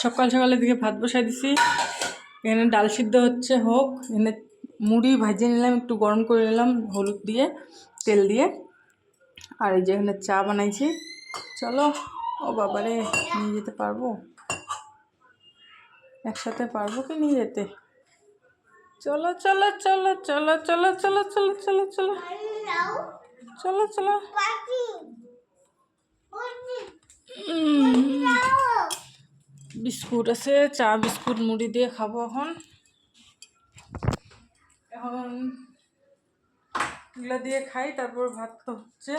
সকাল সকালের দিকে ভাত বসাই দিছি। এখানে ডাল সিদ্ধ হচ্ছে হোক, এখানে মুড়ি ভাজিয়ে নিলাম, একটু গরম করে নিলাম হলুদ দিয়ে তেল দিয়ে। আর এই যে এখানে চা বানাইছি। চলো। ও বাবারে, নিয়ে যেতে পারবো? একসাথে পারবো কি নিয়ে যেতে? চলো চলো চলো চলো চলো চলো চলো চলো চলো চলো চলো। বিস্কুট আছে, চা বিস্কুট মুড়ি দিয়ে খাবো এখন। এখন এগুলো দিয়ে খাই, তারপর ভাত তো হচ্ছে।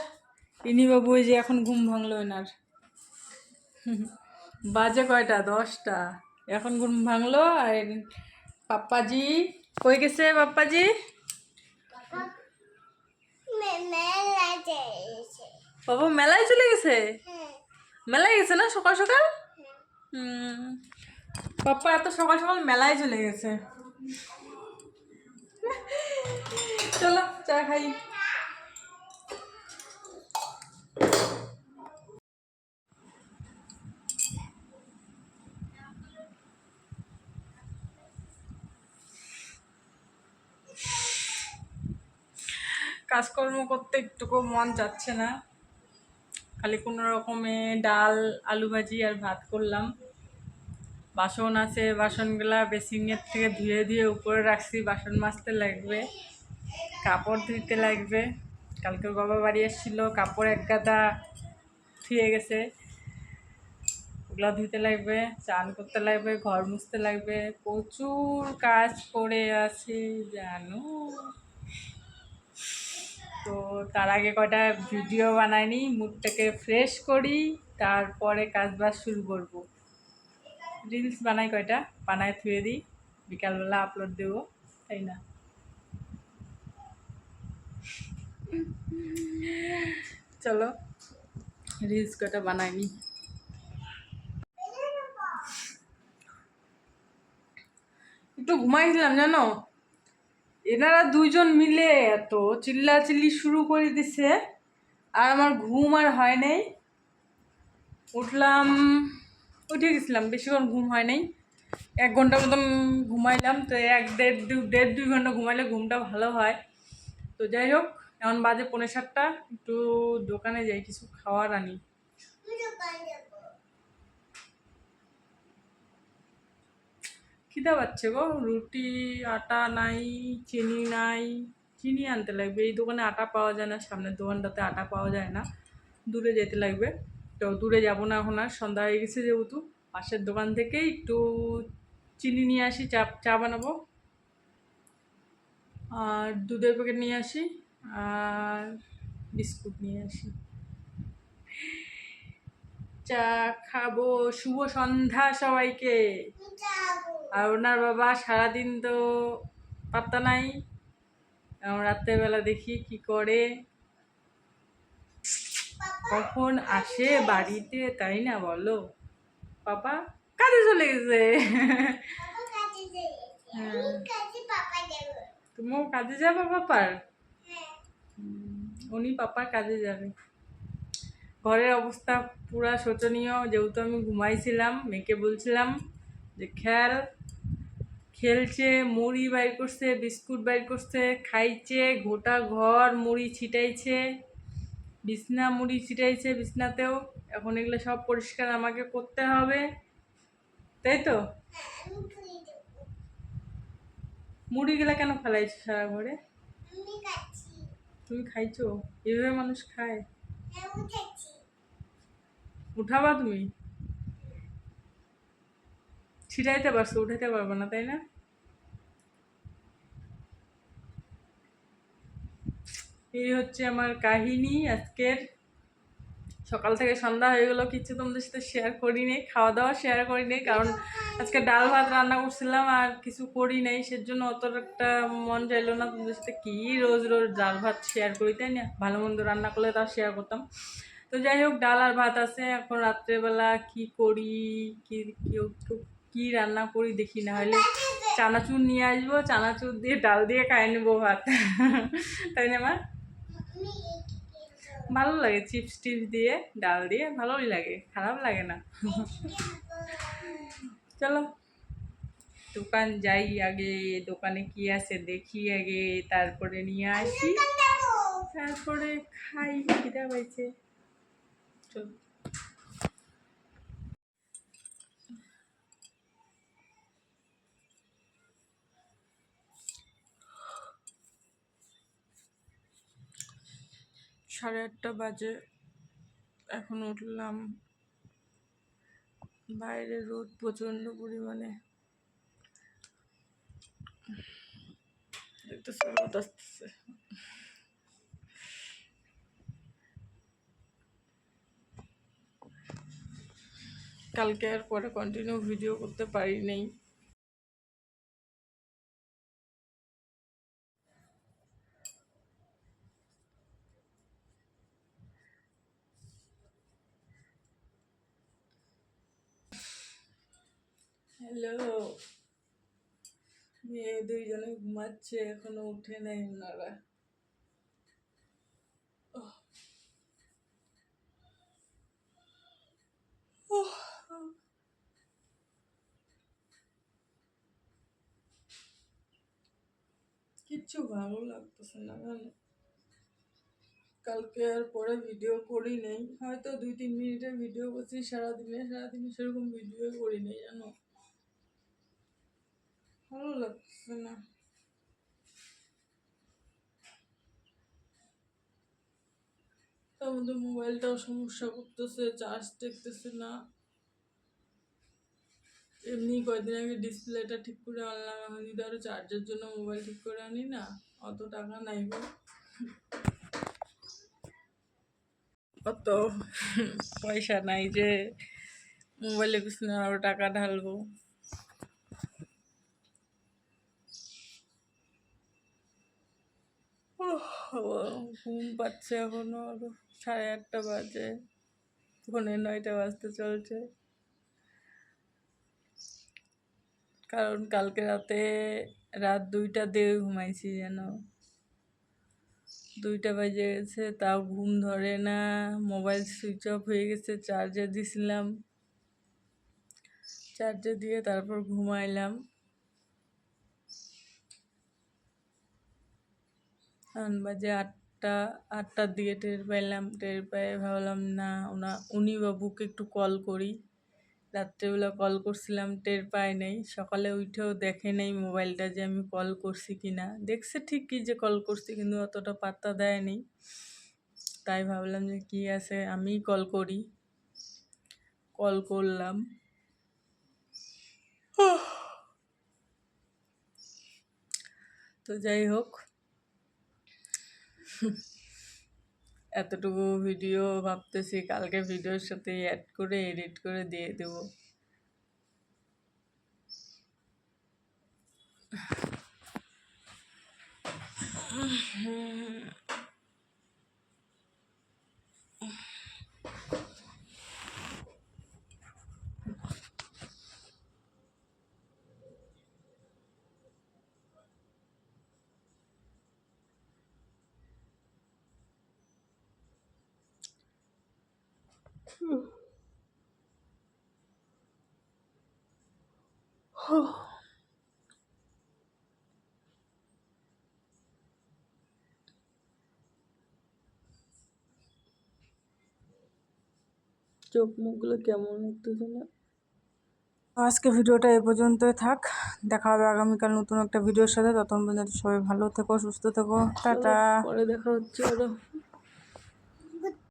ইনি বাবু এই যে এখন ঘুম ভাঙলো এনার। বাজে কয়টা? 10টা। এখন ঘুম ভাঙলো। আর পাপ্পাজি কই গেছে? পাপ্পাজি বাবু মেলায় চলে গেছে। মেলায় গেছে না সকাল সকাল? পাপ্পা এত সকাল সকাল মেলায় চলে গেছে। চলো চা খাই। কাজকর্ম করতে একটুকু মন যাচ্ছে না, খালি কোনো রকমে ডাল আলু ভাজি আর ভাত করলাম। বাসন আছে, বাসনগুলা বেসিনের থেকে ধুয়ে ধুয়ে উপরে রাখছি, বাসন মাজতে লাগবে, কাপড় ধুইতে লাগবে। কালকে বাবা বাড়ি এসেছিলো, কাপড় এক গাদা ধুয়ে গেছে, ওগুলা ধুইতে লাগবে, চান করতে লাগবে, ঘর মুছতে লাগবে, প্রচুর কাজ পড়ে আছে জানো। তো তার আগে কয়টা ভিডিও বানাইনি, মুডটাকে ফ্রেশ করি, তারপরে কাজ বাজ শুরু করব। রিলস বানাই, কয়টা বানায় থুয়ে দিই, বিকালবেলা আপলোড দেবো, তাই না? চলো রিলস কয়টা বানাইনি। একটু ঘুমাইছিলাম জানো, এনারা দুইজন মিলে এত চিল্লাচিল্লি শুরু করে দিছে, আর আমার ঘুম আর হয় নাই। উঠে গেছিলাম, বেশিক্ষণ ঘুম হয় নাই, 1 ঘন্টা মতন ঘুমাইলাম। তো 1-1.5-2 ঘন্টা ঘুমাইলে ঘুমটা ভালো হয়। তো যাই হোক, এখন বাজে 6:45, একটু দোকানে যাই, কিছু খাওয়ার আনি। খিদা পাচ্ছে গো, রুটি আটা নাই, চিনি নাই, চিনি আনতে লাগবে। এই দোকানে আটা পাওয়া যায় না, সামনের দোকানটাতে আটা পাওয়া যায় না, দূরে যেতে লাগবে। তো দূরে যাব না এখন, আর সন্ধ্যা হয়ে গেছে যেহেতু, পাশের দোকান থেকে একটু চিনি নিয়ে আসি, চা বানাবো। আর দুধের প্যাকেট নিয়ে আসি, আর বিস্কুট নিয়ে আসি, চা খাবো। শুভ সন্ধ্যা সবাইকে। আর ওনার বাবা সারাদিন তো পাত্তা নাই, রাত্রেবেলা দেখি কি করে, কখন আসে বাড়িতে, তাই না বলো? পাপা কাজে চলে গেছে। তুমিও কাজে যাবে পাপার? উনি পাপার কাজে যাবে। ঘরের অবস্থা পুরা শোচনীয়, যেহেতু আমি ঘুমাইছিলাম। মেয়েকে বলছিলাম যে খেলছে, মুড়ি বাইর করছে, বিস্কুট বাইর করছে, খাইছে, গোটা ঘর মুড়ি ছিটাইছে, বিছনা মুড়ি ছিটাইছে বিছনাতেও। এখন এগুলো সব পরিষ্কার আমাকে করতে হবে, তাই তো? মুড়িগুলা কেন ফেলাইছো সারা ঘরে? তুমি খাইছো? এভাবে মানুষ খায়? উঠাবা তুমি? ছিটাইতে পারছো, উঠাইতে পারবো না, তাই না? এই হচ্ছে আমার কাহিনী আজকের। সকাল থেকে সন্ধ্যা হয়ে গেলো, কিছু তোমাদের সাথে শেয়ার করি নেই, খাওয়া দাওয়া শেয়ার করি নেই, কারণ আজকে ডাল ভাত রান্না করছিলাম আর কিছু করি নাই, সেজন্য অত একটা মন চাইলো না তোমাদের সাথে কি রোজ রোজ ডাল ভাত শেয়ার করি, তাই না? ভালো মন্দ রান্না করলে তাও শেয়ার করতাম। তো যাই হোক, ডাল আর ভাত আছে। এখন রাত্রেবেলা কি করি, কি কি রান্না করি দেখি, না হলে চানাচুর নিয়ে আসবো, চানাচুর দিয়ে ডাল দিয়ে খাই নেবো ভাত। তাই না মা? ভালো লাগে, চিপস টিপস দিয়ে ডাল দিয়ে ভালোই লাগে, খারাপ লাগে না। চলো দোকান যাই, আগে দোকানে কি আছে দেখি, আগে তারপরে নিয়ে আসি, তারপরে খাই। খিদা পাইছে। চলো। সাড়ে 8টা বাজে, এখন উঠলাম। বাইরে রোদ প্রচন্ড পরিমাণে, দেখতেছে রোদ আসতেছে। কালকে আর পরে কন্টিনিউ ভিডিও করতে পারি নাই। হ্যালো, মেয়ে দুইজনে ঘুমাচ্ছে, এখনো উঠে নাই ওনারা। কিচ্ছু ভালো লাগতেছে না জানো। কালকে আর পরে ভিডিও করি নাই, হয়তো 2-3 মিনিটের ভিডিও করছি সারাদিনে সেরকম ভিডিও করি নাই জানো। ভালো লাগছে না। তার মধ্যে মোবাইলটাও সমস্যা করতেছে, চার্জ টেকতেছে না। এমনি কয়েকদিন আগে ডিসপ্লেটা ঠিক করে আনলাম, এখন যদি আরো চার্জের জন্য মোবাইল ঠিক করে আনি না, অত টাকা নাই গো। অত পয়সা নাই যে মোবাইলে পিছনে আরো টাকা ঢালবো। ঘুম পাচ্ছে এখনো, আরো 8:30 বাজে, 9:45 বাজতে চলছে। কারণ কালকে রাত 2টা দিয়ে ঘুমাইছি যেন, 2টা বাজে গেছে, তাও ঘুম ধরে না। মোবাইল সুইচ অফ হয়ে গেছে, চার্জে দিছিলাম, চার্জে দিয়ে তারপর ঘুমাইলাম। বাজে 8টার দিকে টের পাইলাম, টের পেয়ে ভাবলাম না উনি বাবুকে একটু কল করি। রাত্রেবেলা কল করছিলাম, টের পায় নাই। সকালে উঠেও দেখে নাই মোবাইলটা যে আমি কল করছি কিনা। দেখছে ঠিকই যে কল করছি, কিন্তু অতটা পাত্তা দেয়নি। তাই ভাবলাম যে কি আছে আমিই কল করি, কল করলাম। তো যাই হোক, এতটুকু ভিডিও ভাবতেছি কালকে ভিডিওর সাথে অ্যাড করে এডিট করে দিয়ে দেব। চোখ মুখগুলো কেমন লাগতেছে না। আজকে ভিডিওটা এ পর্যন্তই থাক, দেখা হবে আগামীকাল নতুন একটা ভিডিওর সাথে। ততক্ষণ পর্যন্ত সবাই ভালো থেকো, সুস্থ থেকো, টাটা। পরে দেখা হচ্ছে আরো।